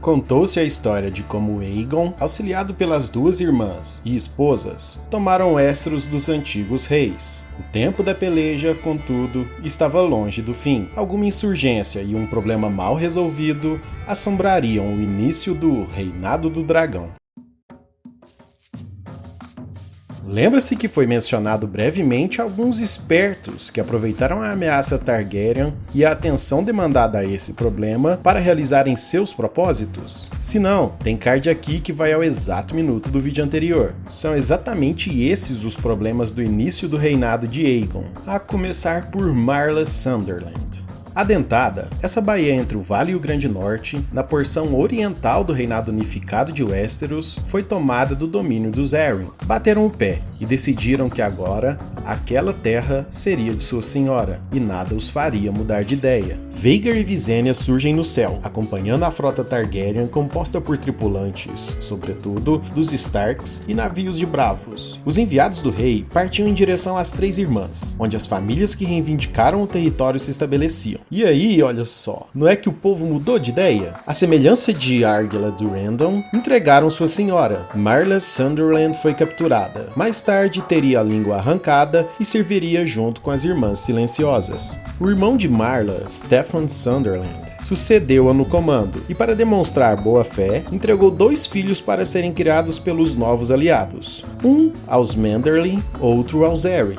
Contou-se a história de como Aegon, auxiliado pelas duas irmãs e esposas, tomaram Westeros dos antigos reis. O tempo da peleja, contudo, estava longe do fim. Alguma insurgência e um problema mal resolvido assombrariam o início do Reinado do Dragão. Lembra-se que foi mencionado brevemente alguns espertos que aproveitaram a ameaça Targaryen e a atenção demandada a esse problema para realizarem seus propósitos? Se não, tem card aqui que vai ao exato minuto do vídeo anterior. São exatamente esses os problemas do início do reinado de Aegon, a começar por Marla Sunderland. Adentada, essa baía entre o Vale e o Grande Norte, na porção oriental do reinado unificado de Westeros, foi tomada do domínio dos Arryn. Bateram o pé e decidiram que agora aquela terra seria de sua senhora, e nada os faria mudar de ideia. Vhagar e Visenya surgem no céu, acompanhando a frota Targaryen composta por tripulantes, sobretudo, dos Starks e navios de bravos. Os enviados do rei partiam em direção às Três Irmãs, onde as famílias que reivindicaram o território se estabeleciam. E aí, olha só, não é que o povo mudou de ideia? À semelhança de Argyle Durrandon, entregaram sua senhora. Marla Sunderland foi capturada. Mais tarde teria a língua arrancada e serviria junto com as Irmãs Silenciosas. O irmão de Marla, Steffon Sunderland, sucedeu-a no comando e, para demonstrar boa fé, entregou 2 filhos para serem criados pelos novos aliados. Um aos Manderly, outro aos Arryn.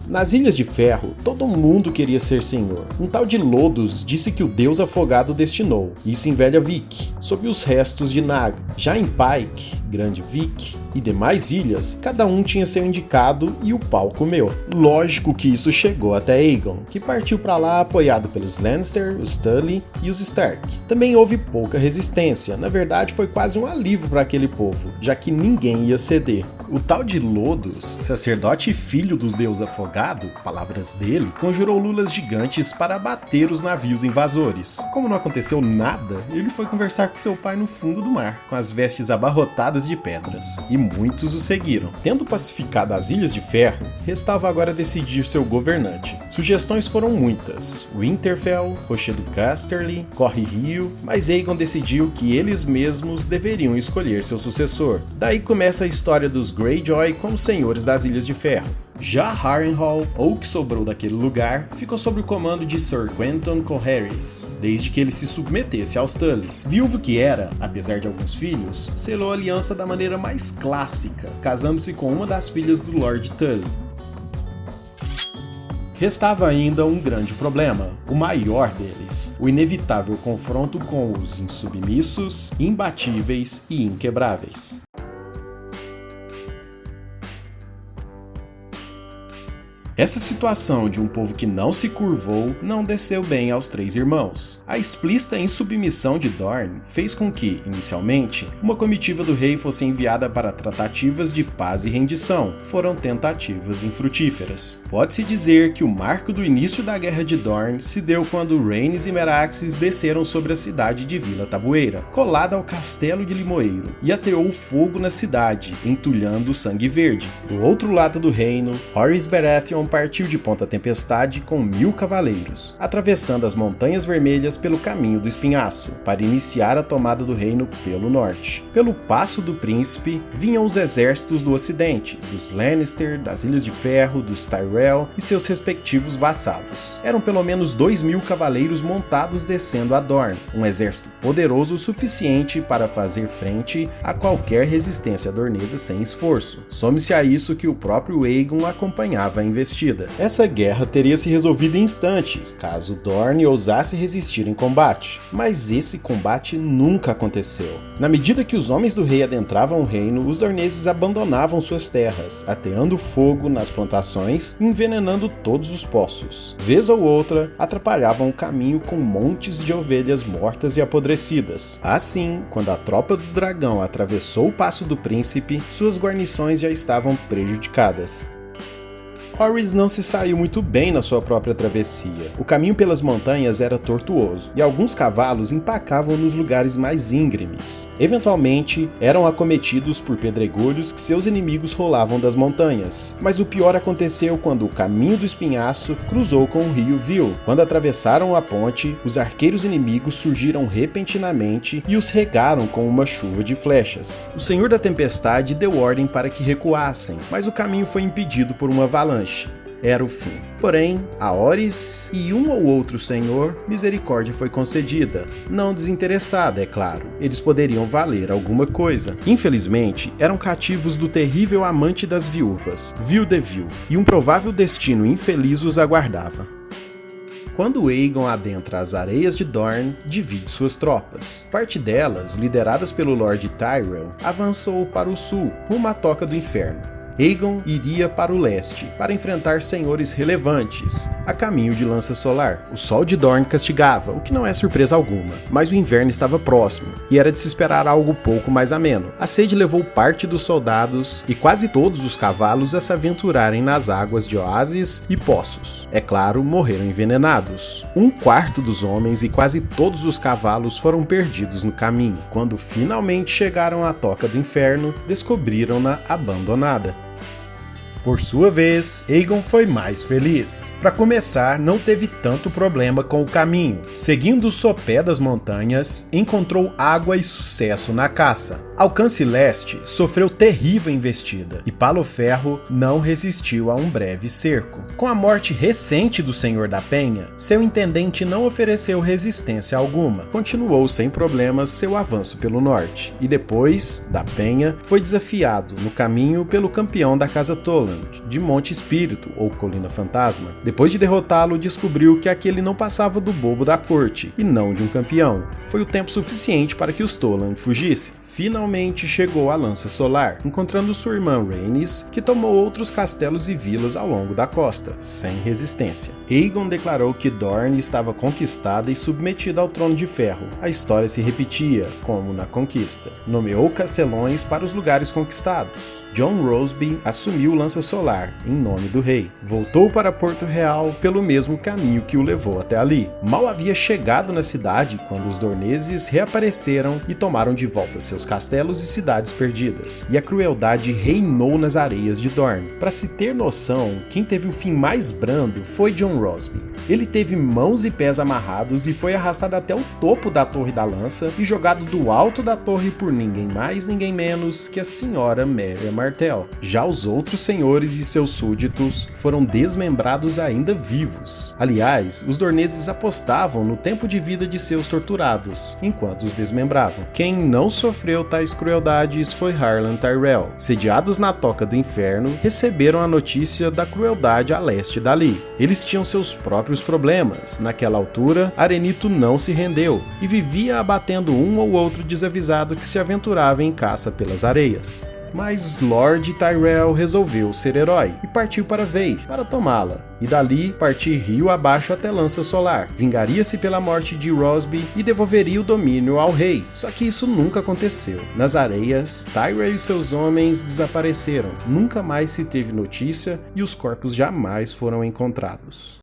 Nas Ilhas de Ferro, todo mundo queria ser senhor. Um tal de Lodos disse que o deus afogado destinou, isso em Velha Vic, sob os restos de Nag. Já em Pike, Grande Vic e demais ilhas, cada um tinha seu indicado e o pau comeu. Lógico que isso chegou até Aegon, que partiu para lá apoiado pelos Lannister, os Tully e os Stark. Também houve pouca resistência, na verdade foi quase um alívio para aquele povo, já que ninguém ia ceder. O tal de Lodos, sacerdote e filho do deus afogado, palavras dele, conjurou lulas gigantes para abater os navios invasores. Como não aconteceu nada, ele foi conversar com seu pai no fundo do mar, com as vestes abarrotadas de pedras. E muitos o seguiram. Tendo pacificado as Ilhas de Ferro, restava agora decidir seu governante. Sugestões foram muitas: Winterfell, Rochedo Casterly, Corre Rio, mas Aegon decidiu que eles mesmos deveriam escolher seu sucessor. Daí começa a história dos Greyjoy como senhores das Ilhas de Ferro. Já Harrenhal, ou o que sobrou daquele lugar, ficou sob o comando de Sir Quentyn Corrêres, desde que ele se submetesse aos Tully. Viúvo que era, apesar de alguns filhos, selou a aliança da maneira mais clássica, casando-se com uma das filhas do Lord Tully. Restava ainda um grande problema, o maior deles, o inevitável confronto com os insubmissos, imbatíveis e inquebráveis. Essa situação de um povo que não se curvou não desceu bem aos Três Irmãos. A explícita insubmissão de Dorne fez com que, inicialmente, uma comitiva do rei fosse enviada para tratativas de paz e rendição. Foram tentativas infrutíferas. Pode-se dizer que o marco do início da Guerra de Dorne se deu quando Rhaenys e Meraxes desceram sobre a cidade de Vila Tabueira, colada ao castelo de Limoeiro, e ateou fogo na cidade, entulhando o sangue verde. Do outro lado do reino, Horis Baratheon partiu de Ponta Tempestade com 1000 cavaleiros, atravessando as Montanhas Vermelhas pelo caminho do Espinhaço, para iniciar a tomada do reino pelo norte. Pelo Passo do Príncipe vinham os exércitos do ocidente, dos Lannister, das Ilhas de Ferro, dos Tyrell e seus respectivos vassalos. Eram pelo menos 2000 cavaleiros montados descendo a Dorne, um exército poderoso o suficiente para fazer frente a qualquer resistência dornesa sem esforço. Some-se a isso que o próprio Aegon acompanhava a investida. Essa guerra teria se resolvido em instantes, caso Dorne ousasse resistir em combate. Mas esse combate nunca aconteceu. Na medida que os homens do rei adentravam o reino, os dorneses abandonavam suas terras, ateando fogo nas plantações e envenenando todos os poços. Vez ou outra, atrapalhavam o caminho com montes de ovelhas mortas e apodrecidas. Assim, quando a tropa do dragão atravessou o Passo do Príncipe, suas guarnições já estavam prejudicadas. Orys não se saiu muito bem na sua própria travessia. O caminho pelas montanhas era tortuoso, e alguns cavalos empacavam nos lugares mais íngremes. Eventualmente, eram acometidos por pedregulhos que seus inimigos rolavam das montanhas, mas o pior aconteceu quando o caminho do espinhaço cruzou com o rio Vil. Quando atravessaram a ponte, os arqueiros inimigos surgiram repentinamente e os regaram com uma chuva de flechas. O Senhor da Tempestade deu ordem para que recuassem, mas o caminho foi impedido por uma avalanche. Era o fim. Porém, a Orys e um ou outro senhor, misericórdia foi concedida. Não desinteressada, é claro. Eles poderiam valer alguma coisa. Infelizmente, eram cativos do terrível amante das viúvas, Vil de Vil, e um provável destino infeliz os aguardava. Quando Aegon adentra as areias de Dorne, divide suas tropas. Parte delas, lideradas pelo Lord Tyrell, avançou para o sul, rumo à Toca do Inferno. Aegon iria para o leste, para enfrentar senhores relevantes, a caminho de Lança Solar. O sol de Dorne castigava, o que não é surpresa alguma, mas o inverno estava próximo, e era de se esperar algo pouco mais ameno. A sede levou parte dos soldados e quase todos os cavalos a se aventurarem nas águas de oásis e poços. É claro, morreram envenenados. Um quarto dos homens e quase todos os cavalos foram perdidos no caminho. Quando finalmente chegaram à Toca do Inferno, descobriram-na abandonada. Por sua vez, Aegon foi mais feliz. Para começar, não teve tanto problema com o caminho. Seguindo o sopé das montanhas, encontrou água e sucesso na caça. Alcance Leste sofreu terrível investida, e Paloferro não resistiu a um breve cerco. Com a morte recente do Senhor da Penha, seu intendente não ofereceu resistência alguma. Continuou sem problemas seu avanço pelo norte, e depois da Penha, foi desafiado no caminho pelo campeão da Casa Toland, de Monte Espírito, ou Colina Fantasma. Depois de derrotá-lo, descobriu que aquele não passava do bobo da corte, e não de um campeão. Foi o tempo suficiente para que os Toland fugissem. Finalmente chegou a Lança Solar, encontrando sua irmã Rhaenys, que tomou outros castelos e vilas ao longo da costa, sem resistência. Aegon declarou que Dorne estava conquistada e submetida ao Trono de Ferro. A história se repetia, como na conquista. Nomeou castelões para os lugares conquistados. Jon Rosby assumiu Lança Solar, em nome do rei. Voltou para Porto Real pelo mesmo caminho que o levou até ali. Mal havia chegado na cidade quando os dorneses reapareceram e tomaram de volta seus castelos e cidades perdidas. E a crueldade reinou nas areias de Dorne. Para se ter noção, quem teve o fim mais brando foi Jon Rosby. Ele teve mãos e pés amarrados e foi arrastado até o topo da Torre da Lança e jogado do alto da torre por ninguém mais, ninguém menos que a senhora Merya Martell. Já os outros senhores e seus súditos foram desmembrados ainda vivos. Aliás, os dorneses apostavam no tempo de vida de seus torturados, enquanto os desmembravam. Quem não sofreu tais crueldades foi Harlan Tyrell. Sediados na Toca do Inferno, receberam a notícia da crueldade a leste dali. Eles tinham seus próprios problemas. Naquela altura, Arenito não se rendeu e vivia abatendo um ou outro desavisado que se aventurava em caça pelas areias. Mas Lord Tyrell resolveu ser herói e partiu para Vale para tomá-la, e dali partir rio abaixo até Lança Solar. Vingaria-se pela morte de Rosby e devolveria o domínio ao rei. Só que isso nunca aconteceu. Nas areias, Tyrell e seus homens desapareceram. Nunca mais se teve notícia e os corpos jamais foram encontrados.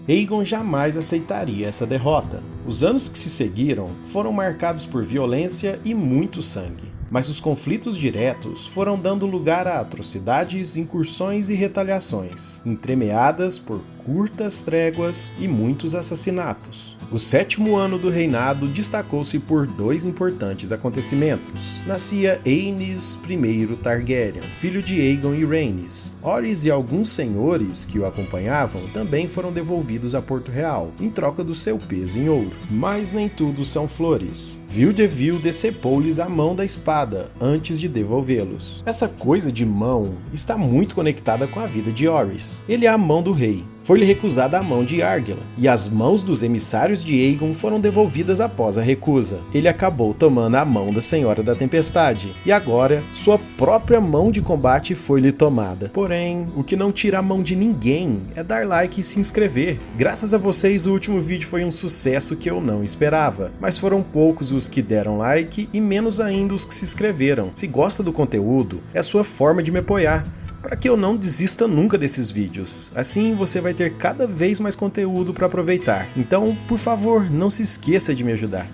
Aegon jamais aceitaria essa derrota. Os anos que se seguiram foram marcados por violência e muito sangue, mas os conflitos diretos foram dando lugar a atrocidades, incursões e retaliações, entremeadas por curtas tréguas e muitos assassinatos. O 7º ano do reinado destacou-se por 2 importantes acontecimentos. Nascia Aenys I Targaryen, filho de Aegon e Rhaenys. Orys e alguns senhores que o acompanhavam também foram devolvidos a Porto Real, em troca do seu peso em ouro. Mas nem tudo são flores. Vil de Vil decepou-lhes a mão da espada antes de devolvê-los. Essa coisa de mão está muito conectada com a vida de Orys. Ele é a mão do rei, foi-lhe recusada a mão de Argyll, e as mãos dos emissários de Aegon foram devolvidas após a recusa. Ele acabou tomando a mão da Senhora da Tempestade, e agora sua própria mão de combate foi-lhe tomada. Porém, o que não tira a mão de ninguém é dar like e se inscrever. Graças a vocês, o último vídeo foi um sucesso que eu não esperava, mas foram poucos os que deram like e menos ainda os que se inscreveram. Se gosta do conteúdo, é sua forma de me apoiar, para que eu não desista nunca desses vídeos. Assim você vai ter cada vez mais conteúdo para aproveitar. Então, por favor, não se esqueça de me ajudar.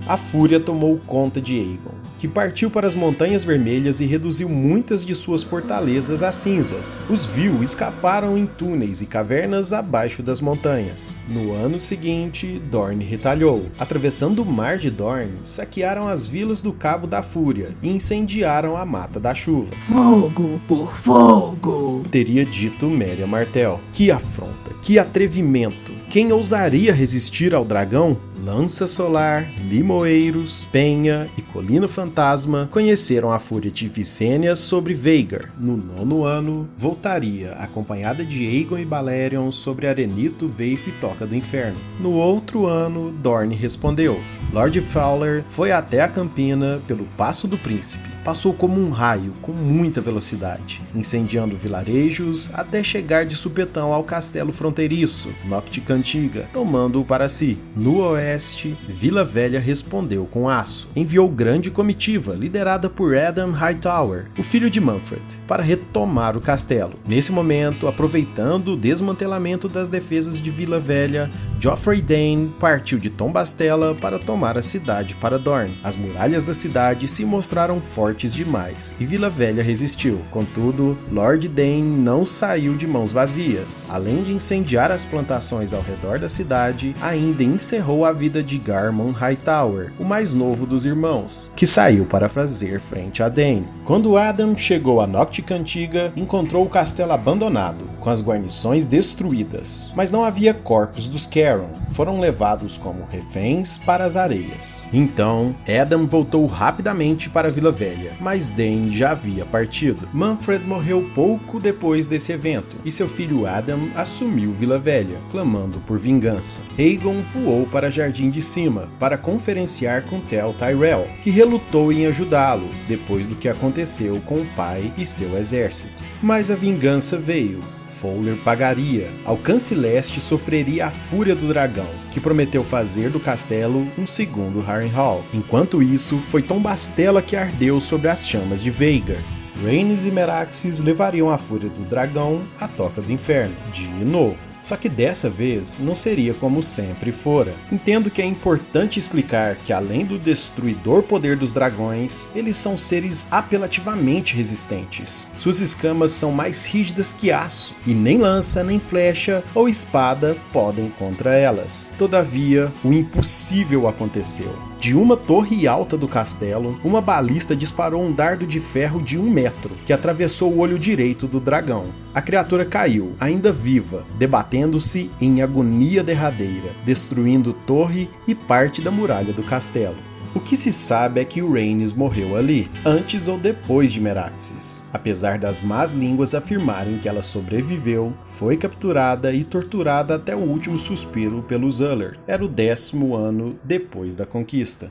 A fúria tomou conta de Aegon, que partiu para as Montanhas Vermelhas e reduziu muitas de suas fortalezas a cinzas. Os viu escaparam em túneis e cavernas abaixo das montanhas. No ano seguinte, Dorne retalhou. Atravessando o Mar de Dorne, saquearam as vilas do Cabo da Fúria e incendiaram a Mata da Chuva. Fogo por fogo! Teria dito Merya Martell. Que afronta, que atrevimento! Quem ousaria resistir ao dragão? Lança Solar, Limoeiros, Penha e Colina Fantasma conheceram a fúria de Visenya sobre Vhagar. No 9º ano, voltaria, acompanhada de Aegon e Balerion sobre Arenito, Vafe e Toca do Inferno. No outro ano, Dorne respondeu. Lord Fowler foi até a Campina pelo Passo do Príncipe. Passou como um raio, com muita velocidade, incendiando vilarejos até chegar de supetão ao castelo fronteiriço, Noct Cantiga, tomando-o para si. No oeste, Vila Velha respondeu com aço. Enviou grande comitiva, liderada por Eddam Hightower, o filho de Manfred, para retomar o castelo. Nesse momento, aproveitando o desmantelamento das defesas de Vila Velha, Joffrey Dayne partiu de Tom Bastella para tomar a cidade para Dorne. As muralhas da cidade se mostraram fortes demais e Vila Velha resistiu. Contudo, Lord Dayne não saiu de mãos vazias. Além de incendiar as plantações ao redor da cidade, ainda encerrou a vida de Garmon Hightower, o mais novo dos irmãos, que saiu para fazer frente a Dayne. Quando Adam chegou a Noct Cantiga, encontrou o castelo abandonado, com as guarnições destruídas, mas não havia corpos dos Caron. Foram levados como reféns para as areias. Então, Eddam voltou rapidamente para Vila Velha, mas Dayne já havia partido. Manfred morreu pouco depois desse evento, e seu filho Adam assumiu Vila Velha, clamando por vingança. Aegon voou para Jardim de Cima, para conferenciar com Tel Tyrell, que relutou em ajudá-lo, depois do que aconteceu com o pai e seu exército. Mas a vingança veio. Fowler pagaria. Alcance Leste sofreria a fúria do dragão, que prometeu fazer do castelo um segundo Harrenhal. Enquanto isso, foi Tom Bastella que ardeu sobre as chamas de Vhagar. Rhaenys e Meraxes levariam a fúria do dragão à Toca do Inferno, de novo. Só que dessa vez não seria como sempre fora. Entendo que é importante explicar que além do destruidor poder dos dragões, eles são seres apelativamente resistentes. Suas escamas são mais rígidas que aço, e nem lança, nem flecha ou espada podem contra elas. Todavia, o impossível aconteceu. De uma torre alta do castelo, uma balista disparou um dardo de ferro de 1 metro, que atravessou o olho direito do dragão. A criatura caiu, ainda viva, debatendo-se em agonia derradeira, destruindo torre e parte da muralha do castelo. O que se sabe é que o Rhaenys morreu ali, antes ou depois de Meraxes. Apesar das más línguas afirmarem que ela sobreviveu, foi capturada e torturada até o último suspiro pelos Uller. Era o 10º ano depois da conquista.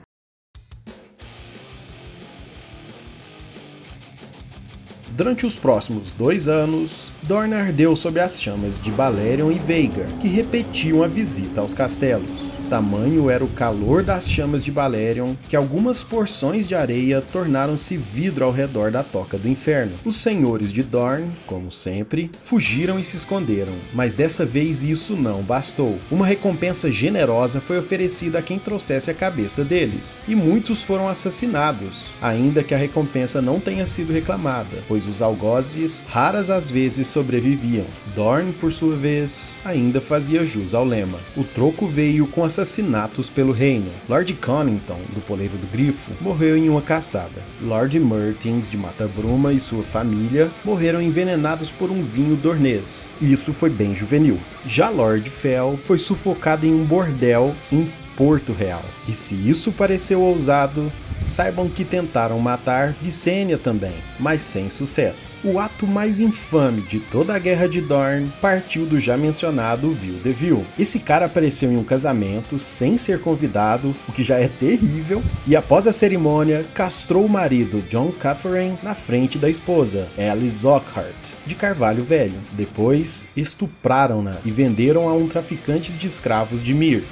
Durante os próximos 2 anos, Dorne ardeu sob as chamas de Balerion e Vhagar, que repetiam a visita aos castelos. Tamanho era o calor das chamas de Balerion que algumas porções de areia tornaram-se vidro ao redor da Toca do Inferno. Os senhores de Dorne, como sempre, fugiram e se esconderam, mas dessa vez isso não bastou. Uma recompensa generosa foi oferecida a quem trouxesse a cabeça deles, e muitos foram assassinados, ainda que a recompensa não tenha sido reclamada, pois os algozes raras às vezes sobreviviam. Dorne, por sua vez, ainda fazia jus ao lema. O troco veio com assassinatos pelo reino. Lord Connington, do Poleiro do Grifo, morreu em uma caçada. Lord Mertins, de Mata Bruma, e sua família morreram envenenados por um vinho dornês. Isso foi bem juvenil. Já Lord Fel foi sufocado em um bordel em Porto Real. E se isso pareceu ousado, saibam que tentaram matar Visenya também, mas sem sucesso. O ato mais infame de toda a Guerra de Dorne partiu do já mencionado Vil de Vil. Esse cara apareceu em um casamento sem ser convidado, o que já é terrível, e após a cerimônia, castrou o marido Jon Catharin na frente da esposa, Alice Lockhart, de Carvalho Velho. Depois, estupraram-na e venderam a um traficante de escravos de Myr.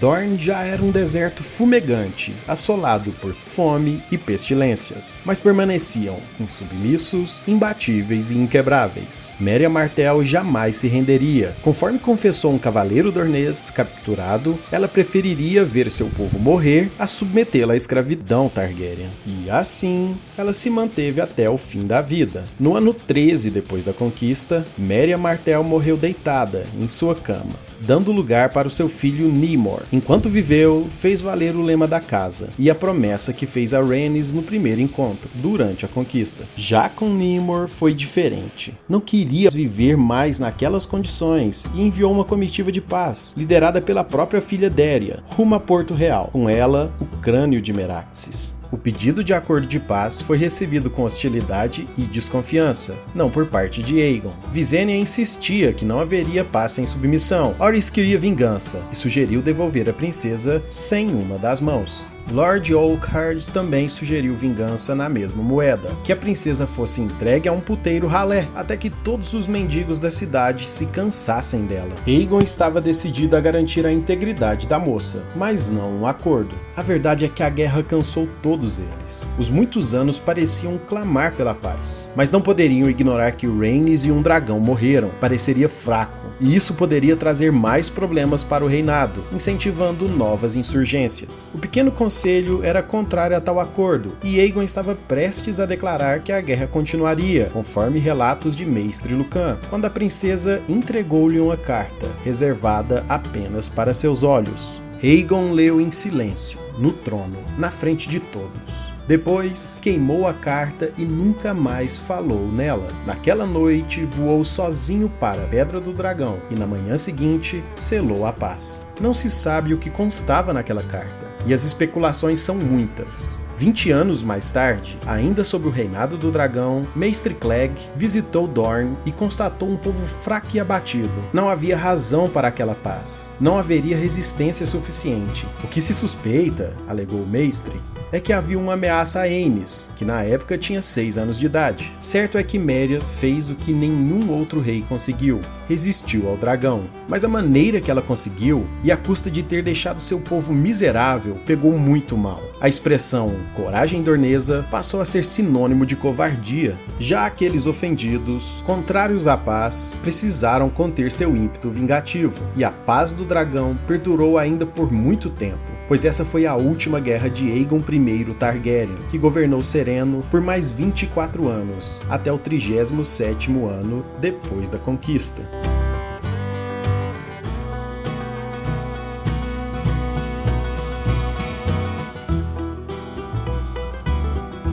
Dorne já era um deserto fumegante, assolado por fome e pestilências, mas permaneciam insubmissos, imbatíveis e inquebráveis. Merya Martell jamais se renderia. Conforme confessou um cavaleiro dornês capturado, ela preferiria ver seu povo morrer a submetê-la à escravidão Targaryen. E assim, ela se manteve até o fim da vida. No ano 13 depois da conquista, Merya Martell morreu deitada em sua cama, dando lugar para o seu filho Nymor. Enquanto viveu, fez valer o lema da casa e a promessa que fez a Rhaenys no primeiro encontro, durante a conquista. Já com Nymor foi diferente. Não queria viver mais naquelas condições e enviou uma comitiva de paz, liderada pela própria filha Daeria, rumo a Porto Real, com ela o crânio de Meraxes. O pedido de acordo de paz foi recebido com hostilidade e desconfiança, não por parte de Aegon. Visenya insistia que não haveria paz sem submissão. Orys queria vingança e sugeriu devolver a princesa sem uma das mãos. Lord Oakhart também sugeriu vingança na mesma moeda, que a princesa fosse entregue a um puteiro ralé, até que todos os mendigos da cidade se cansassem dela. Aegon estava decidido a garantir a integridade da moça, mas não um acordo. A verdade é que a guerra cansou todos eles. Os muitos anos pareciam clamar pela paz, mas não poderiam ignorar que Rhaenys e um dragão morreram. Pareceria fraco, e isso poderia trazer mais problemas para o reinado, incentivando novas insurgências. O pequeno conselho era contrário a tal acordo, e Aegon estava prestes a declarar que a guerra continuaria, conforme relatos de Maestre Lucan, quando a princesa entregou-lhe uma carta, reservada apenas para seus olhos. Aegon leu em silêncio, no trono, na frente de todos. Depois, queimou a carta e nunca mais falou nela. Naquela noite, voou sozinho para a Pedra do Dragão e na manhã seguinte, selou a paz. Não se sabe o que constava naquela carta, e as especulações são muitas. 20 anos mais tarde, ainda sob o reinado do dragão, Maestre Clegg visitou Dorne e constatou um povo fraco e abatido. Não havia razão para aquela paz. Não haveria resistência suficiente. O que se suspeita, alegou o Maestre, é que havia uma ameaça a Aenys, que na época tinha 6 anos de idade. Certo é que Merya fez o que nenhum outro rei conseguiu. Resistiu ao dragão. Mas a maneira que ela conseguiu, e à custa de ter deixado seu povo miserável, pegou muito mal. A expressão coragem dornesa passou a ser sinônimo de covardia. Já aqueles ofendidos, contrários à paz, precisaram conter seu ímpeto vingativo. E a paz do dragão perdurou ainda por muito tempo, pois essa foi a última guerra de Aegon I Targaryen, que governou sereno por mais 24 anos, até o 37º ano depois da conquista.